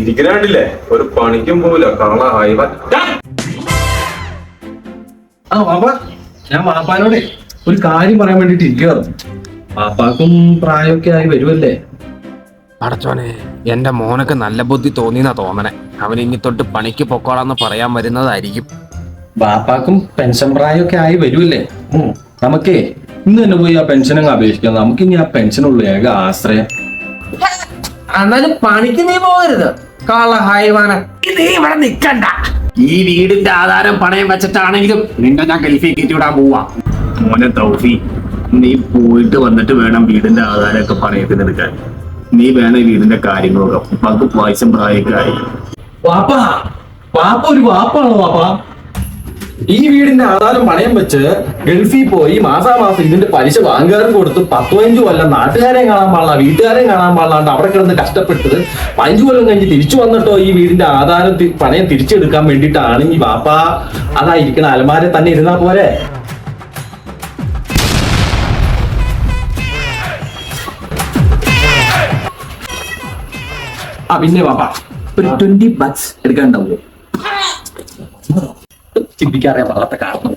ഇരിക്കണില്ലേ ഒരു പണിക്കും പോവില്ല കാണാ ഞാൻ വാപ്പാനോടെ ഒരു കാര്യം പറയാൻ വേണ്ടിട്ട് ഇരിക്കുകയായിരുന്നു. വാപ്പാക്കും പ്രായമൊക്കെ ആയി വരുമല്ലേ. അടച്ചോനെ, എന്റെ മോനൊക്കെ നല്ല ബുദ്ധി തോന്നിയെന്നാ തോന്നണേ. അവൻ ഇനി തൊട്ട് പണിക്ക് പൊക്കോളാന്ന് പറയാൻ വരുന്നതായിരിക്കും. വാപ്പാക്കും പെൻഷൻ പ്രായമൊക്കെ ആയി വരുമല്ലേ. നമുക്കേ ഇന്ന് തന്നെ പോയി ആ പെൻഷനങ്ങ് അപേക്ഷിക്കാം. നമുക്ക് ഇനി ആ പെൻഷനുള്ള ഏക ആശ്രയം. എന്നാലും പണിക്ക് നീ പോകരുത്, കള്ള ഹൈവാന. നീ ഇവിടെ നിക്കണ്ട. ഈ വീടിന്റെ ആധാരം പണയം വെച്ചിട്ടാണെങ്കിലും നിന്നെ ഞാൻ ഗൾഫിൽ കയറ്റി വിടാൻ പോവാ. മോനെ തൗഫി, നീ പോയിട്ട് വന്നിട്ട് വേണം വീടിന്റെ ആധാരമൊക്കെ പണയത്തിന് എടുക്കാൻ. നീ വേണം ഈ വീടിന്റെ കാര്യങ്ങളൊക്കെ. ഉപ്പാക്ക് വയസ്സും പ്രായമൊക്കെ ആയി. വാപ്പ ഒരു വാപ്പാണോ വാപ്പ? ഈ വീടിന്റെ ആധാരം പണയം വെച്ച് ഗൾഫിൽ പോയി മാസാമാസം ഇതിന്റെ പലിശ ബാങ്കുകാരൻ കൊടുത്ത് 10-15 കൊല്ലം നാട്ടുകാരെയും കാണാൻ പാടില്ല, വീട്ടുകാരെയും കാണാൻ പാടില്ലാണ്ട് അവിടെ കിടന്ന് കഷ്ടപ്പെട്ടത് 5 കൊല്ലം കഴിഞ്ഞ് തിരിച്ചു വന്നിട്ടോ ഈ വീടിന്റെ ആധാരം പണയം തിരിച്ചെടുക്കാൻ വേണ്ടിയിട്ടാണ് ഈ വാപ്പ അതായിരിക്കണ അലമാരെ തന്നെ ഇരുന്നാ പോരെ. പിന്നെ വാപ്പ ഒരു 20 ബക്സ് എടുക്കാനുണ്ടാവുമോ? ചിന്തിക്കാറിയാൻ പാടാത്ത കാരണം